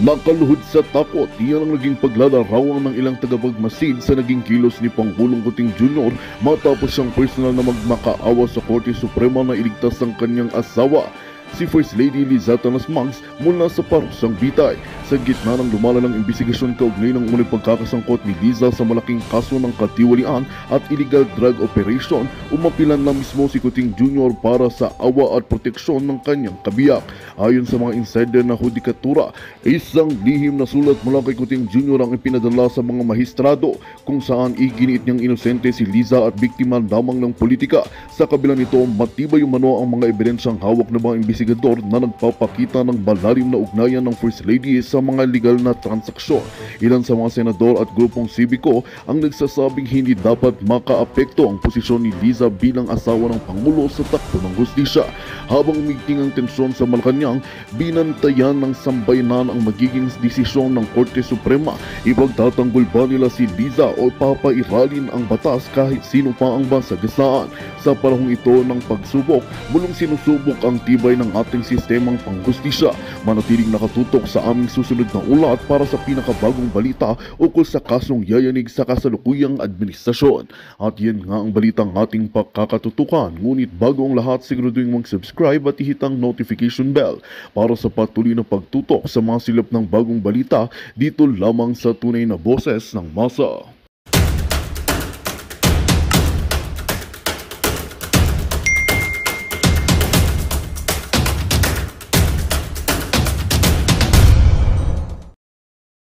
Nakaluhod sa takot, iyan ang naging paglalarawan ng ilang tagapagmasid sa naging kilos ni Pangulong Kuting Jr. matapos siyang personal na magmakaawa sa Korte Suprema na iligtas ang kanyang asawa, si First Lady Liza Tanas Mags mula sa parusang bitay. Sa gitna ng lumalalang imbestigasyon kaugnay ng umuling pagkakasangkot ni Liza sa malaking kaso ng katiwalian at illegal drug operation, umapilan na mismo si Kuting Jr. para sa awa at proteksyon ng kanyang kabiyak. Ayon sa mga insider na hudikatura, isang lihim na sulat mula kay Kuting Jr. ang ipinadala sa mga mahistrado kung saan iginiit niyang inosente si Liza at biktima lamang ng politika. Sa kabila nito, matibay umano ang mga ebidensyang hawak ng mga investigador na nagpapakita ng malalim na ugnayan ng First Lady sa mga legal na transaksyon. Ilan sa mga senador at grupong sibiko ang nagsasabing hindi dapat makaapekto ang posisyon ni Liza bilang asawa ng Pangulo sa takbo ng hustisya. Habang umigting ang tensyon sa Malacanang, binantayan ng sambayanan ang magiging desisyon ng Korte Suprema. Ipagtatanggol ba nila si Liza o papairalin ang batas kahit sino pa ang masagasaan? Sa panahong ito ng pagsubok, mulong sinusubok ang tibay ng ating sistemang panghustisya. Manatiling nakatutok sa aming susunod na ulat para sa pinakabagong balita ukol sa kasong yayanig sa kasalukuyang administrasyon. At yan nga ang balitang ating pagkakatutukan. Ngunit bago ang lahat, siguraduhin mag-subscribe at ihit ang notification bell para sa patuloy na pagtutok sa mga silap ng bagong balita dito lamang sa tunay na boses ng masa.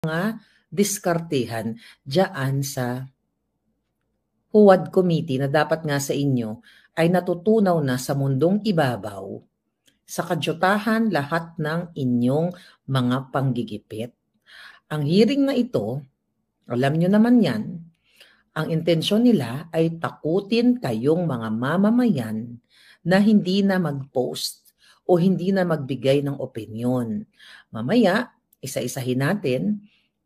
Mga diskartehan dyan sa Huwad Committee na dapat nga sa inyo ay natutunaw na sa mundong ibabaw sa kadyutahan lahat ng inyong mga panggigipit. Ang hearing na ito, alam nyo naman yan, ang intensyon nila ay takutin kayong mga mamamayan na hindi na mag-post o hindi na magbigay ng opinyon. Mamaya, isa-isahin natin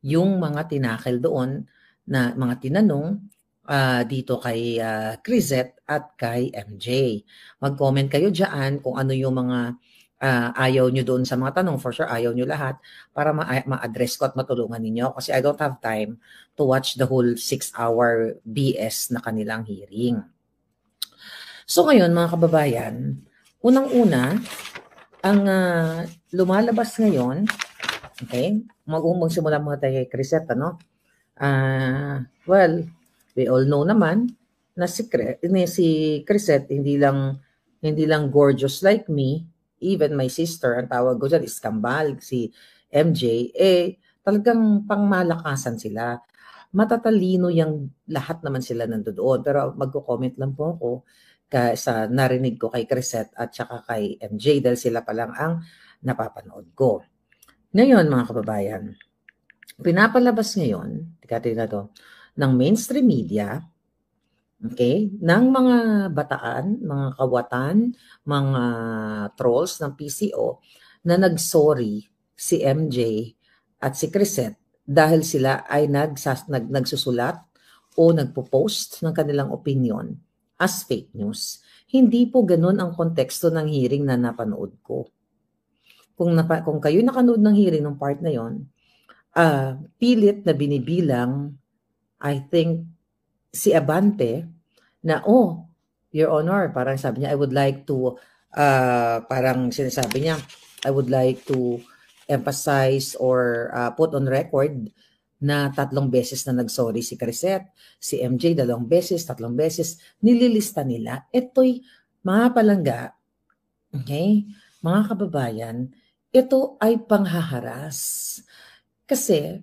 yung mga tinakil doon na mga tinanong dito kay Crisette at kay MJ. Mag-comment kayo dyan kung ano yung mga ayaw nyo doon sa mga tanong. For sure, ayaw nyo lahat para ma-address ko at matulungan ninyo kasi I don't have time to watch the whole 6-hour BS na kanilang hearing. So ngayon mga kababayan, unang-una, ang lumalabas ngayon, okay, magsimula mga tayo kay Crisette, ano? Well, we all know naman na si Crisette hindi lang gorgeous like me, even my sister, ang tawag ko dyan is kambal, si MJ, talagang pangmalakasan sila. Matatalino yung lahat naman sila nandoon. Pero magko-comment lang po ako sa narinig ko kay Crisette at saka kay MJ dahil sila pa lang ang napapanood ko. Ngayon mga kababayan, pinapalabas ngayon, ng mainstream media, okay, ng mga bataan, mga kawatan, mga trolls ng PCO na nagsorry si MJ at si Crisette dahil sila ay nagsusulat o nagpo-post ng kanilang opinion as fake news. Hindi po ganun ang konteksto ng hearing na napanood ko. Kung kayo nakanood ng hearing ng part na yon, pilit na binibilang, I think, si Abante na, Your Honor, parang sabi niya, I would like to, parang sinasabi niya, I would like to emphasize or put on record na 3 beses na nagsorry si Crisette, si MJ 2 beses, 3 beses, nililista nila. Ito'y mga palangga, okay, mga kababayan, ito ay panghaharas. Kasi,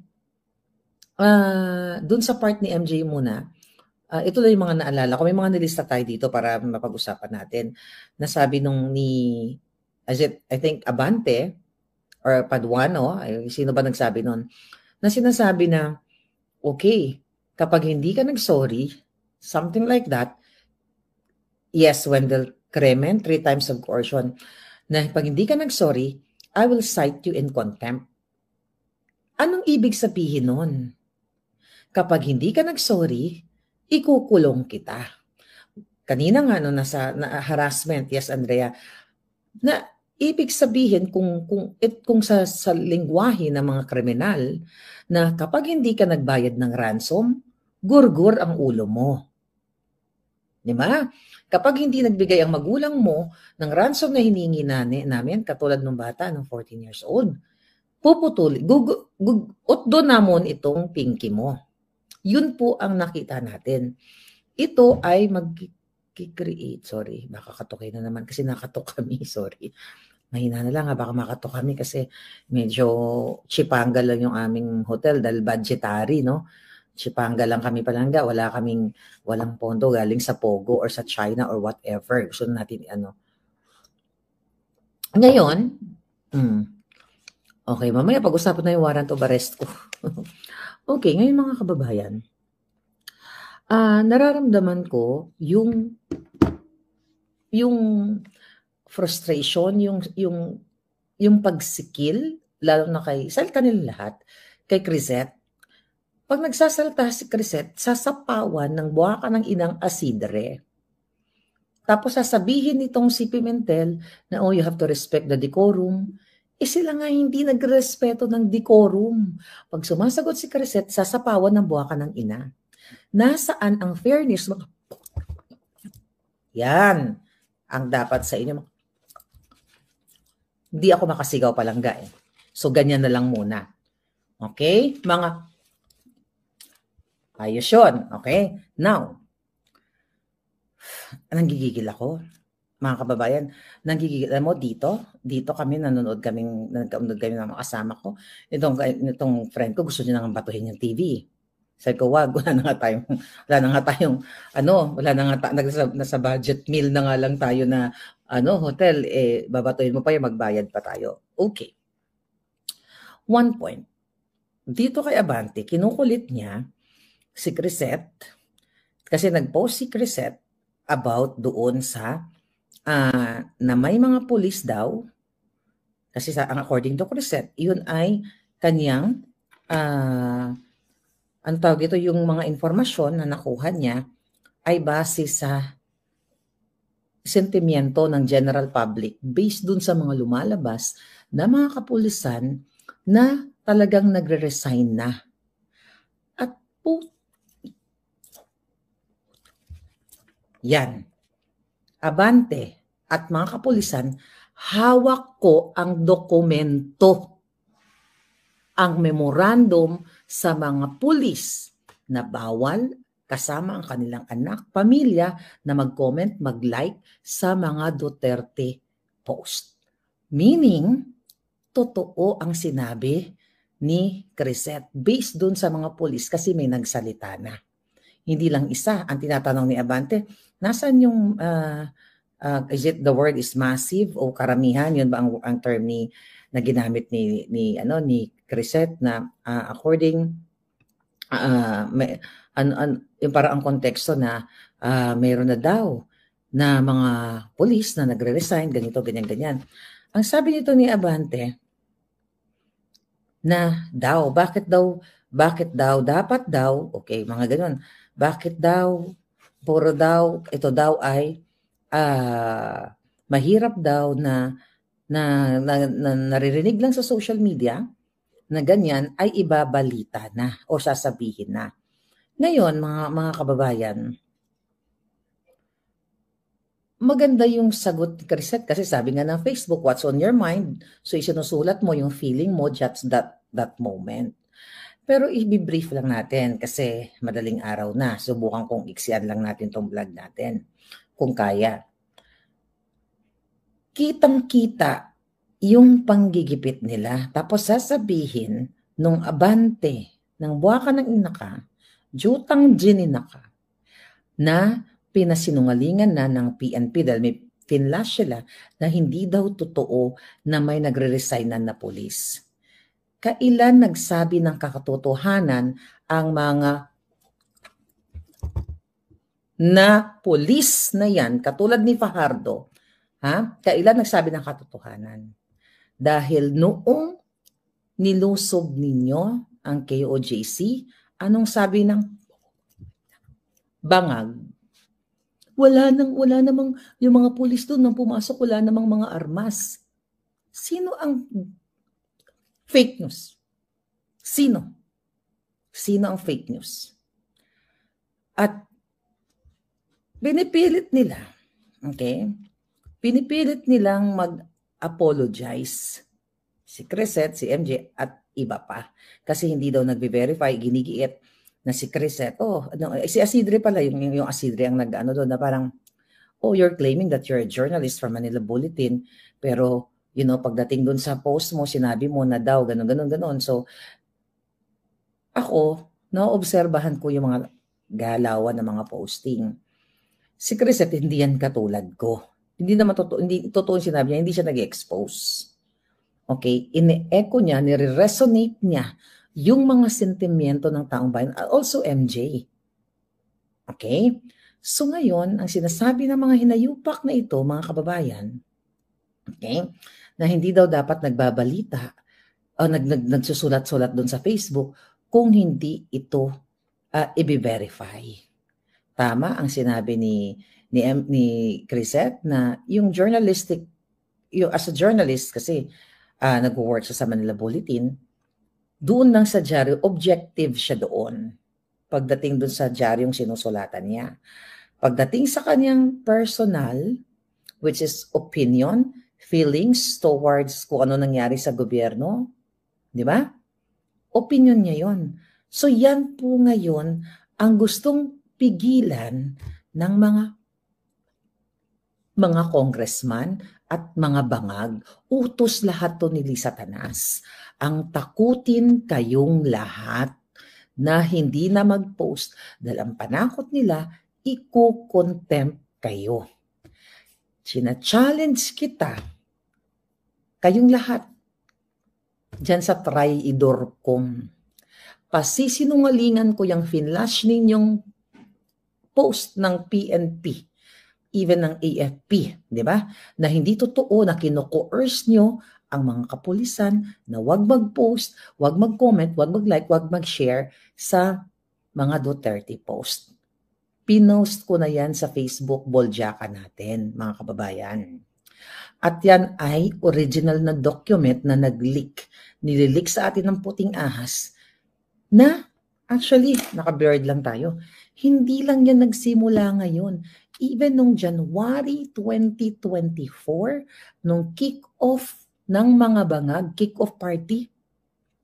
dun sa part ni MJ muna, ito lang yung mga naalala ko. May mga nilista tayo dito para mapag-usapan natin. Nasabi I think, Abante or Paduano, sino ba nagsabi nun? Na sinasabi na, okay, kapag hindi ka nag-sorry, something like that, yes, Wendell Kremen, 3 times of coercion, na pag hindi ka nag-sorry, I will cite you in contempt. Anong ibig sabihin nun? Kapag hindi ka nag-sorry, ikukulong kita. Kanina nga, nasa harassment, yes, Andrea, na Ibig sabihin kung sa lengguwahe ng mga kriminal na kapag hindi ka nagbayad ng ransom, gurgur ang ulo mo. Di ba? Kapag hindi nagbigay ang magulang mo ng ransom na hiningi namin, katulad ng bata ng 14 years old, puputuli, utdo namon itong pinky mo. Yun po ang nakita natin. Ito ay mag-create, sorry, baka katukay na naman kasi nakatok kami, sorry. Mahina na lang baka makatok kami kasi medyo chipanga lang yung aming hotel dahil budgetary, no? Chipanga lang kami palangga, walang pondo galing sa Pogo or sa China or whatever. Gusto natin Ngayon, okay, mamaya pag-usapan na yung warrant of arrest ko. Okay, ngayon mga kababayan, nararamdaman ko yung frustration, yung pagsikil, lalo na sa kanila lahat, kay Crisette. Pag nagsasalita si Crisette, sasapawan ng buwaka ng inang asidre. Tapos sasabihin nitong si Pimentel na, you have to respect the decorum. Sila nga hindi nagrespeto ng decorum. Pag sumasagot si Crisette, sasapawan ng buwaka ng ina. Nasaan ang fairness? Yan ang dapat sa inyo. Hindi ako makasigaw palangga eh. So, ganyan na lang muna. Okay? Ayos yun. Okay? Now, nanggigigil ako. Mga kababayan, nanggigigil mo dito kami, nanonood kami ng mga kasama ko. Itong friend ko, gusto niya nang batuhin yung TV. Sabi ko, wag, wala na nga tayong, nasa budget meal na nga lang tayo na, hotel, babatuhin mo pa yung magbayad pa tayo. Okay. One point. Dito kay Abante, kinukulit niya si Crisette, kasi nag-post si Crisette about doon sa, na may mga pulis daw, kasi according to Crisette, yun ay kanyang, ang tawag ito, yung mga informasyon na nakuha niya ay base sa sentimiento ng general public based dun sa mga lumalabas na mga kapulisan na talagang nagre-resign na. At yan. Abante at mga kapulisan, hawak ko ang dokumento, ang memorandum sa mga pulis na bawal kasama ang kanilang anak, pamilya na mag-comment, mag-like sa mga Duterte post. Meaning, totoo ang sinabi ni Crisette based dun sa mga pulis kasi may nagsalita na. Hindi lang isa. Ang tinatanong ni Abante, nasaan yung, is it the word is massive o karamihan? Yun ba ang term na ginamit ni Crisette na according yung parang ang konteksto na mayroon na daw na mga pulis na nagre-resign, ganito, ganyan. Ang sabi nito ni Abante na bakit daw, dapat daw, okay, mga ganun, bakit daw, puro daw, ito daw ay mahirap daw na naririnig lang sa social media na ganyan ay ibabalita na o sasabihin na. Ngayon, mga kababayan, maganda yung sagot ni Crisette kasi sabi nga ng Facebook, what's on your mind? So isinusulat mo yung feeling mo just that moment. Pero i-brief lang natin kasi madaling araw na. Subukan kong iksian lang natin tong vlog natin kung kaya. Kitang-kita yung panggigipit nila. Tapos sasabihin nung Abante ng buwaka ng inaka, jutang gininaka, na pinasinungalingan na ng PNP dahil may finlash sila na hindi daw totoo na may nagre-resignan na pulis. Kailan nagsabi ng kakatotohanan ang mga na pulis na yan, katulad ni Fajardo, kailan nagsabi ng katotohanan? Dahil noong nilusob ninyo ang KOJC, anong sabi ng bangag? Wala namang yung mga pulis doon nang pumasok, wala namang mga armas. Sino ang fake news? Sino? Sino ang fake news? At pinipilit nila, okay? Pinipilit nilang mag-apologize. Si Crisette, si MJ, at iba pa. Kasi hindi daw nagbe-verify, ginigiit na si Crisette. Si Asidre pala, yung Asidre ang nag-ano doon na parang, you're claiming that you're a journalist from Manila Bulletin, pero, pagdating doon sa post mo, sinabi mo na daw, ganun. So, ako, naobserbahan ko yung mga galawan ng mga posting. Si Crisette, hindi yan katulad ko. Hindi naman totoo sinabi niya, hindi siya nag-expose. Okay? Ine-echo niya, nire-resonate niya yung mga sentimiento ng taong bayan. Also MJ. Okay? So ngayon, ang sinasabi ng mga hinayupak na ito, mga kababayan, okay, na hindi daw dapat nagbabalita o nagsusulat-sulat doon sa Facebook kung hindi ito i-verify. Tama ang sinabi ni Crisette na yung journalistic, as a journalist kasi nag-work siya sa Manila Bulletin, doon lang sa dyaryo, objective siya doon. Pagdating doon sa dyaryong sinusulatan niya. Pagdating sa kanyang personal, which is opinion, feelings towards kung ano nangyari sa gobyerno, di ba? Opinion niya yon. So yan po ngayon ang gustong pigilan ng mga congressman at mga bangag. Utos lahat to ni Satanas. Ang takutin kayong lahat na hindi na mag-post dahil ang panakot nila, iko-contempt kayo. Sina-challenge kita, kayong lahat, dyan sa Try-idor.com. Pasisinungalingan ko yung finlash ninyong post ng PNP, even ng AFP, di ba? Na hindi totoo na kino-coerce nyo ang mga kapulisan na wag mag-post, wag mag-comment, wag mag-like, wag mag-share sa mga Duterte post. Pinost ko na yan sa Facebook Boljaka natin, mga kababayan. At yan ay original na document na nag-leak. Nilileak sa atin ng puting ahas na actually, naka-blurred lang tayo. Hindi lang yan nagsimula ngayon. Even nung January 2024, nung kick-off ng mga bangag, kick-off party.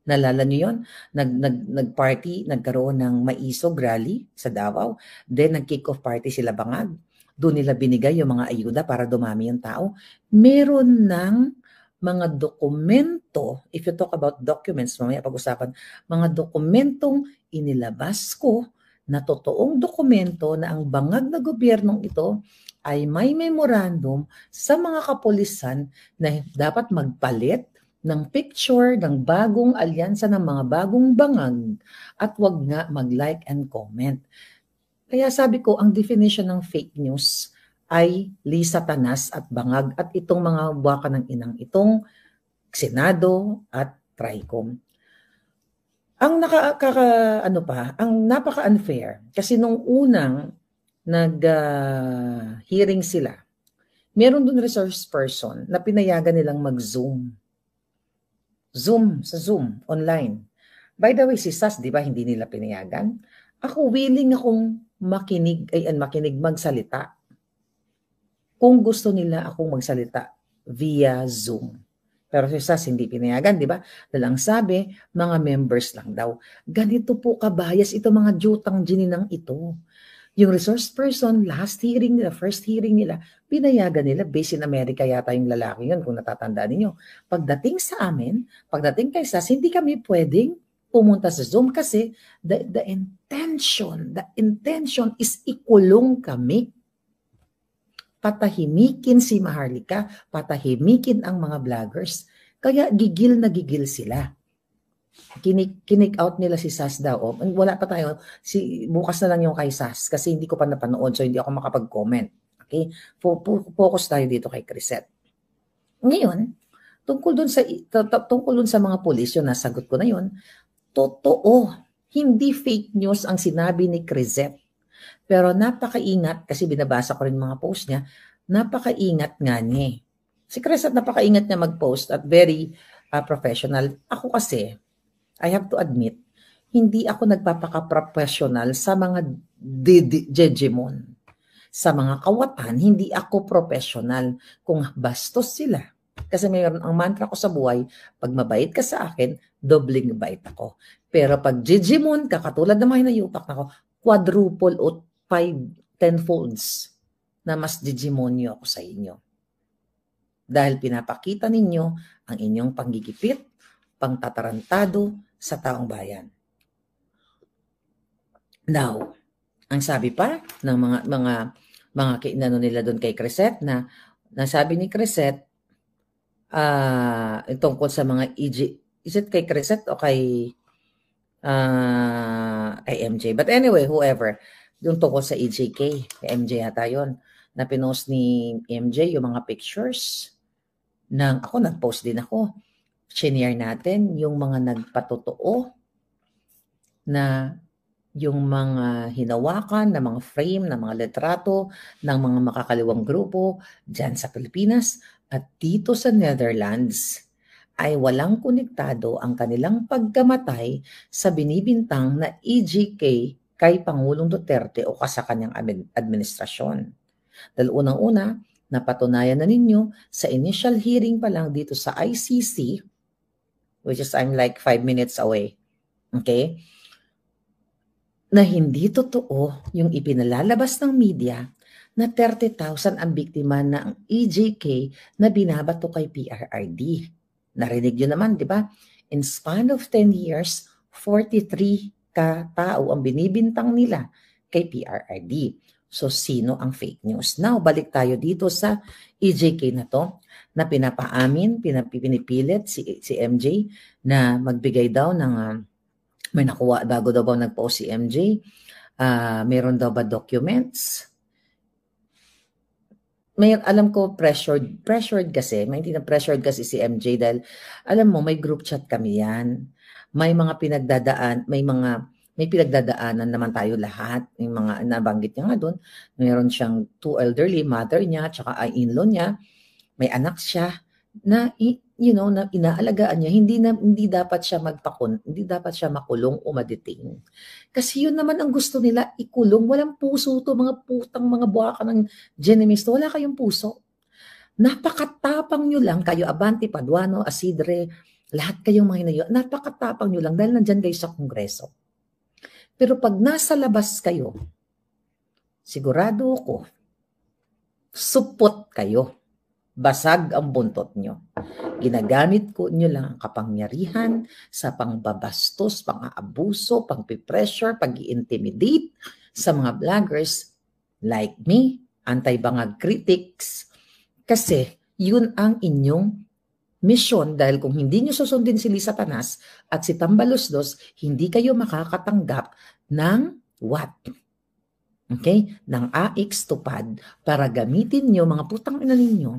Nalala niyo yun? Nag-party, nagkaroon ng maisog rally sa Davao. Then nag-kick-off party sila bangag. Doon nila binigay yung mga ayuda para dumami yung tao. Meron ng mga dokumento, if you talk about documents, mamaya pag-usapan, mga dokumentong inilabas ko na totoong dokumento na ang bangag na gobyernong ito ay may memorandum sa mga kapulisan na dapat magpalit ng picture ng bagong alyansa ng mga bagong bangag at wag nga mag-like and comment. Kaya sabi ko, ang definition ng fake news ay Satanas at bangag at itong mga waka ng inang itong Senado at Tricom. Ang ang napaka-unfair kasi nung unang nag-hearing sila, meron doon resource person na pinayagan nilang mag-Zoom. Sa Zoom, online. By the way, si Sas, di ba, hindi nila pinayagan? Ako, willing akong makinig, magsalita. Kung gusto nila akong magsalita via Zoom. Pero si Sas, hindi pinayagan, di ba? Dahil ang sabi, mga members lang daw. Ganito po kabayas ito mga jutang gininang ito. Yung resource person, first hearing nila, pinayagan nila, based in America yata yung lalaki yun, kung natatandaan ninyo. Pagdating sa amin, pagdating kay Sas, hindi kami pwedeng pumunta sa Zoom kasi the intention is ikulong kami. Patahimikin si Maharlika, patahimikin ang mga vloggers. Kaya gigil na gigil sila. Kinik out nila si Sas daw. Wala pa tayo. Bukas na lang yung kay Sas kasi hindi ko pa napanood so hindi ako makapag-comment. Okay? Focus tayo dito kay Crisette. Ngayon, tungkol dun sa mga pulis, yun, nasagot ko na yun. Totoo. Hindi fake news ang sinabi ni Crisette. Pero napakaingat, kasi binabasa ko rin mga post niya, napakaingat nga niya. Si Chris at napakaingat niya mag-post at very professional. Ako kasi, I have to admit, hindi ako nagpapaka-professional sa mga jejemon. Sa mga kawatan, hindi ako professional. Kung bastos sila, kasi mayroon ang mantra ko sa buhay, pag mabait ka sa akin, dobling bait ako. Pero pag jejemon ka, katulad ng mga hinayupak ako, quadruple o 5-10 folds na mas jejemonyo ako sa inyo. Dahil pinapakita ninyo ang inyong panggigipit, pangtatarantado sa taong bayan. Now, ang sabi pa ng mga kinano nila doon kay Crisette na nasabi ni Crisette tungkol sa mga is it kay Crisette o kay MJ? But anyway, whoever, yung tungkol sa EJK, kay MJ yata yun, na pinost ni MJ yung mga pictures ako nag-post din ako. Shinare natin yung mga nagpatotoo na yung mga hinawakan na mga frame, na mga litrato ng mga makakaliwang grupo dyan sa Pilipinas at dito sa Netherlands ay walang konektado ang kanilang pagkamatay sa binibintang na EJK kay Pangulong Duterte o sa kanyang administrasyon. Dahil unang-una, napatunayan na ninyo sa initial hearing pa lang dito sa ICC, which is I'm like 5 minutes away, okay, na hindi totoo yung ipinalalabas ng media na 30,000 ang biktima ng EJK na binabato kay PRRD. Narinig nyo naman, di ba? In span of 10 years, 43 katao ang binibintang nila kay PRRD. So, sino ang fake news? Now, balik tayo dito sa EJK na to, na pinapaamin, pinipilit si MJ na magbigay daw ng, may nakuha, bago daw ba nagpo si MJ, meron daw ba documents? May, alam ko, pressured kasi, may hindi na pressured kasi si MJ dahil, alam mo, may group chat kami yan. May mga may pinagdadaanan naman tayo lahat. Yung mga nabanggit niya nga doon, mayroon siyang 2 elderly, mother niya, tsaka in-law niya, may anak siya na na inaalagaan niya, hindi dapat siya hindi dapat siya makulong o ma-detain. Kasi yun naman ang gusto nila, ikulong. Walang puso to, mga putang mga buwaka ng Genemis to. Wala kayong puso. Napakatapang nyo lang, kayo Abante, Paduano, Asidre, lahat kayong mga hinayo, napakatapang nyo lang dahil nandyan kayo sa Kongreso. Pero pag nasa labas kayo, sigurado ako, supot kayo. Basag ang buntot nyo. Ginagamit ko nyo lang ang kapangyarihan sa pangbabastos, pang-aabuso, pang-pressure, pag-i-intimidate sa mga vloggers like me, anti-bangag critics. Kasi yun ang inyong mission dahil kung hindi nyo susundin si Lisa Tanas at si Tambaloslos, hindi kayo makakatanggap ng what? Okay? Ng AX tupad para gamitin nyo mga putang ina ninyo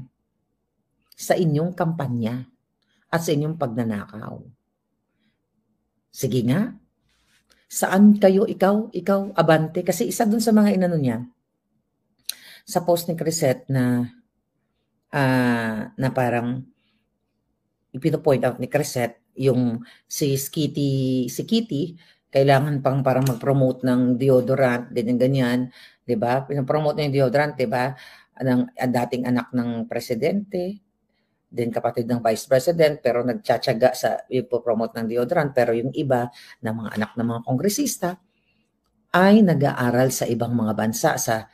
sa inyong kampanya at sa inyong pagnanakaw. Sige nga, saan kayo, ikaw, Abante? Kasi isa dun sa mga inano niya, sa post ni Crisette na parang ipino-point out ni Crisette yung si Kitty, kailangan pang parang mag-promote ng deodorant, ganyan, 'di ba? Pino-promote niya yung deodorant, 'di ba? Ng dating anak ng presidente, din kapatid ng vice president, pero nagtsatsaga sa ipo-promote ng deodorant, pero yung iba ng mga anak ng mga kongresista ay nag-aaral sa ibang mga bansa, sa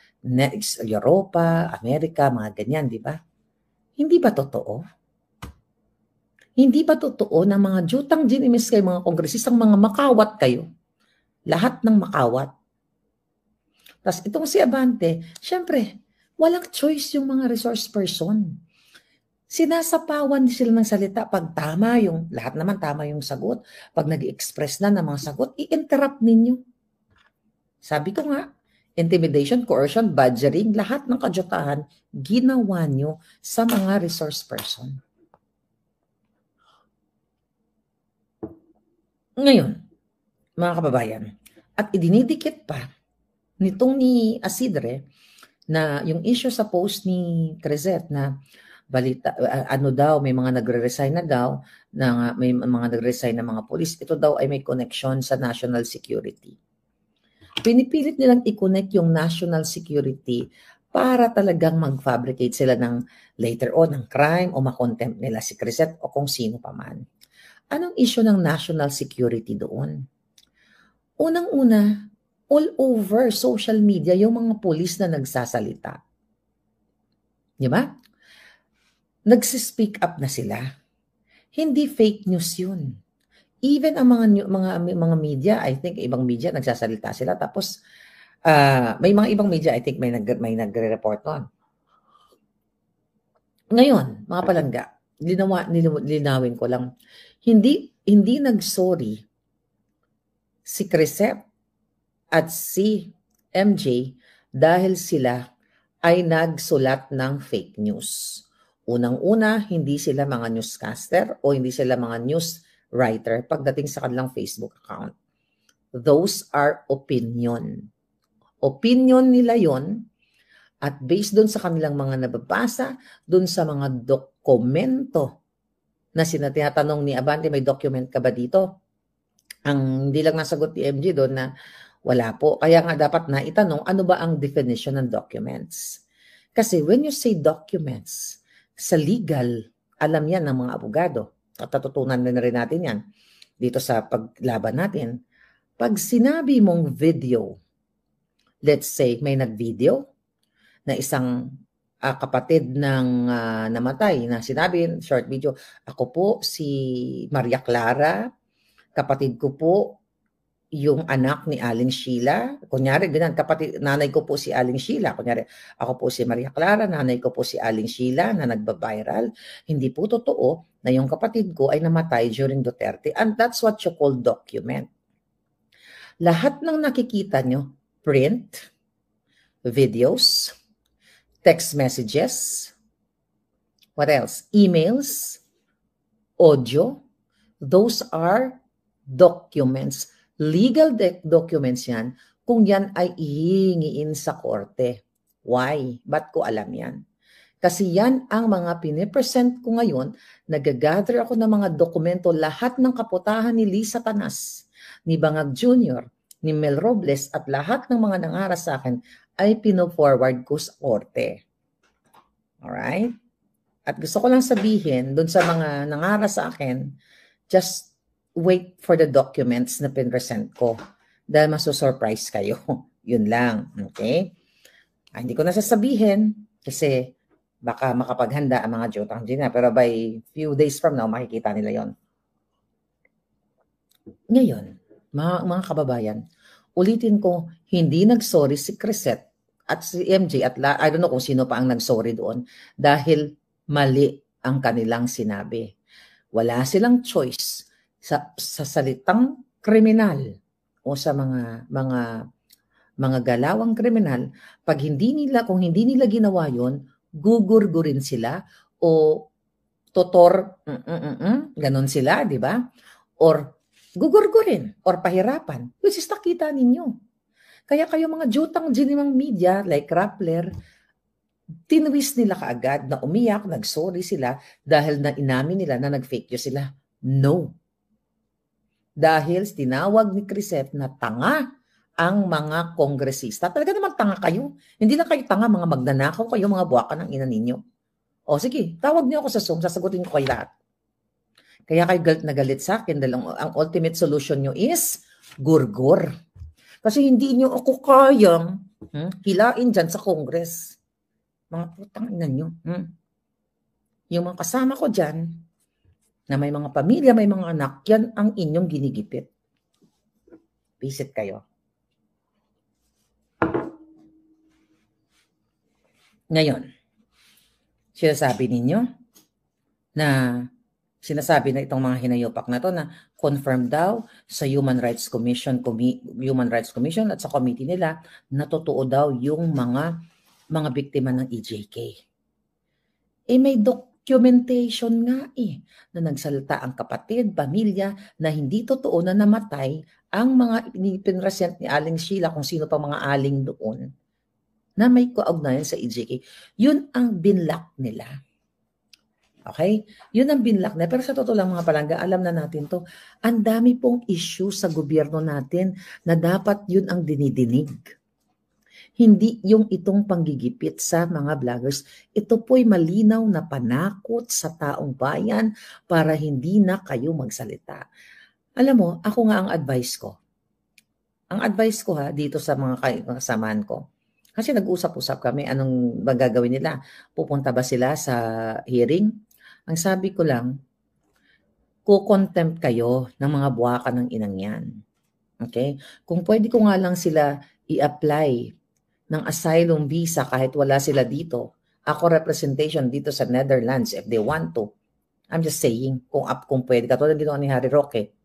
Europa, Amerika, mga ganyan, di ba? Hindi ba totoo? Hindi ba totoo na mga jutang ginimis kayo, mga kongresistang mga makawat kayo? Lahat ng makawat. Tapos itong si Abante, syempre, walang choice yung mga resource person. Sinasapawan sila ng salita pag tama yung, lahat naman tama yung sagot. Pag nag-express na ng mga sagot, i-interrupt ninyo. Sabi ko nga, intimidation, coercion, badgering, lahat ng kajotahan, ginawa nyo sa mga resource person. Ngayon, mga kababayan, at idinidikit pa nitong ni Asidre na yung issue sa post ni Crisette na balita, ano daw, may mga nagre-resign na daw, may mga nagre-resign na mga polis. Ito daw ay may connection sa national security. Pinipilit nilang i-connect yung national security para talagang mag-fabricate sila ng later on ng crime o makontempt nila si Crisette o kung sino pa man. Anong issue ng national security doon? Unang-una, all over social media yung mga pulis na nagsasalita. Di ba? Nagsi-speak up na sila. Hindi fake news yun. Even ang mga media, I think ibang media nagsasalita sila tapos may mga ibang media I think may nagre-report noon. Ngayon, mga palangga, linawin ko lang. Hindi nagsorry si Crisette at si MJ dahil sila ay nagsulat ng fake news. Unang-una, hindi sila mga newscaster o hindi sila mga news writer pagdating sa kanilang Facebook account. Those are opinion. Opinion nila yon at based doon sa kanilang mga nababasa, doon sa mga dokumento na tinatanong ni Abante, may document ka ba dito? Ang hindi lang nasagot ni MJ doon na wala po. Kaya nga dapat na itanong, ano ba ang definition ng documents? Kasi when you say documents, sa legal, alam yan ng mga abogado. At natutunan na rin natin yan dito sa paglaban natin. Pag sinabi mong video, let's say may nag-video na isang kapatid ng namatay na sinabi, short video, ako po si Maria Clara, kapatid ko po yung anak ni Aling Sheila. Kunyari, ganyan, nanay ko po si Aling Sheila. Kunyari, ako po si Maria Clara, nanay ko po si Aling Sheila na nagba-viral. Hindi po totoo na yung kapatid ko ay namatay during Duterte. And that's what you call document. Lahat ng nakikita nyo, print, videos, text messages, what else? Emails, audio, those are documents. Legal documents yan kung yan ay ihingiin sa korte. Why? Ba't ko alam yan? Kasi yan ang mga pinipresent ko ngayon. Nagagather ako ng mga dokumento, lahat ng kaputahan ni Lisa Tanas, ni Bangag Jr., ni Mel Robles, at lahat ng mga nangara sa akin ay pino-forward ko sa korte. Alright? At gusto ko lang sabihin dun sa mga nangara sa akin, just wait for the documents na pinresent ko dahil maso-surprise kayo. Yun lang. Okay? Hindi ko nasasabihin kasi baka makapaghanda ang mga Jotang Gina pero by few days from now makikita nila yon. Ngayon, mga kababayan, ulitin ko, hindi nagsorry si Crisette at si MJ at I don't know kung sino pa ang nagsorry doon dahil mali ang kanilang sinabi. Wala silang choice sa salitang kriminal o sa mga galawang kriminal. Pag kung hindi nila ginawa yon, gugurgurin sila o ganon sila, di ba? Or gugurgurin or pahirapan, which is nakita ninyo. Kaya kayo mga Jotang Ginimang media like Rappler, tinwist nila kaagad na umiyak, nagsorry sila dahil na inamin nila na nag-fake news sila. No. Dahil tinawag ni Crisette na tanga ang mga kongresista. Talaga naman tanga kayo. Hindi lang kayo tanga, mga magnanakaw kayo, mga buwakan ng ina ninyo. O sige, tawag niyo ako sa Zoom, sasagutin ko kayo lahat. Kaya kayo galit na galit sa akin dahil ang ultimate solution nyo is gurgur. Kasi hindi nyo ako kayang hilain dyan sa Congress. Mga putang ina nyo. Yung mga kasama ko dyan, na may mga pamilya, may mga anak, yan ang inyong ginigipit. Visit kayo. Ngayon, sinasabi na itong mga hinayopak na to na confirm daw sa Human Rights Commission at sa committee nila na totoo daw yung mga biktima ng EJK. May documentation nga na nagsalita ang kapatid, pamilya na hindi totoo na namatay ang mga pinresent ni Aling Sheila, kung sino pa mga aling doon na may kaugnayan sa EJK. Yun ang binlock nila. Okay? Yun ang binlock na. Pero sa totoo lang mga palangga, alam na natin to. Ang dami pong issue sa gobyerno natin na dapat yun ang dinidinig. Hindi yung itong panggigipit sa mga vloggers. Ito po'y malinaw na panakot sa taong bayan para hindi na kayo magsalita. Alam mo, ako nga ang advice ko. Ang advice ko dito sa mga kasamahan ko. Kasi nag-usap-usap kami, anong magagawin nila? Pupunta ba sila sa hearing? Ang sabi ko lang, kukontempt kayo ng mga buwaka ng inang yan. Okay? Kung pwede ko nga lang sila i-apply ng asylum visa kahit wala sila dito, ako representation dito sa Netherlands if they want to. I'm just saying, kung pwede. Katulad dito ni Harry Roque,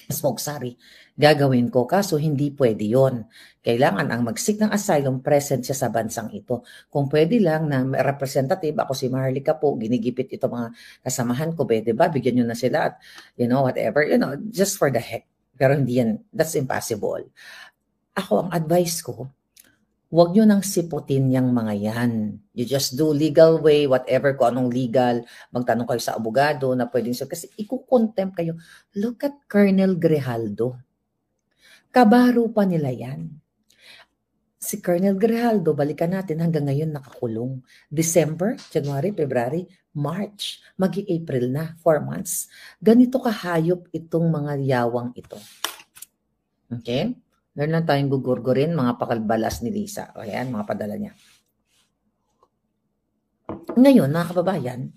Smoke Sari, gagawin ko. Kaso hindi pwede yon. Kailangan ang mag-seek ng asylum present siya sa bansang ito. Kung pwede lang na representative, ako si Maharlika po, ginigipit ito mga kasamahan ko, pwede ba? Bigyan nyo na sila at, whatever, just for the heck. Pero hindi yan, that's impossible. Ako, ang advice ko, huwag nyo nang siputin yung mga yan. You just do legal way, whatever, kung anong legal, magtanong kayo sa abogado na pwedeng kasi ikukontempt kayo. Look at Colonel Grijaldo. Kabaro pa nila yan. Si Colonel Grijaldo, balikan natin, hanggang ngayon nakakulong. December, January, February, March, April na, 4 months. Ganito kahayop itong mga yawang ito. Okay? Meron lang tayong gugurgurin, mga pakalbalas ni Lisa. Ayan, mga padala niya. Ngayon, mga kababayan,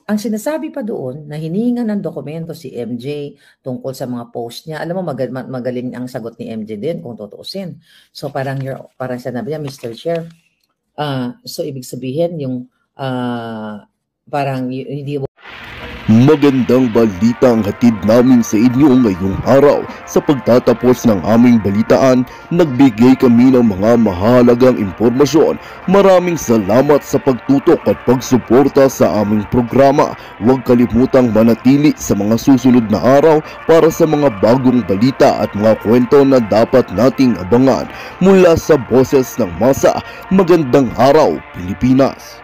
ang sinasabi pa doon na hininga ng dokumento si MJ tungkol sa mga post niya, alam mo, magaling ang sagot ni MJ din kung tutuusin. So parang sinabi niya, Mr. Chair, so ibig sabihin yung parang hindi. Magandang balita ang hatid namin sa inyo ngayong araw. Sa pagtatapos ng aming balitaan, nagbigay kami ng mga mahalagang impormasyon. Maraming salamat sa pagtutok at pagsuporta sa aming programa. Huwag kalimutang manatili sa mga susunod na araw para sa mga bagong balita at mga kwento na dapat nating abangan. Mula sa Boses ng Masa, magandang araw, Pilipinas!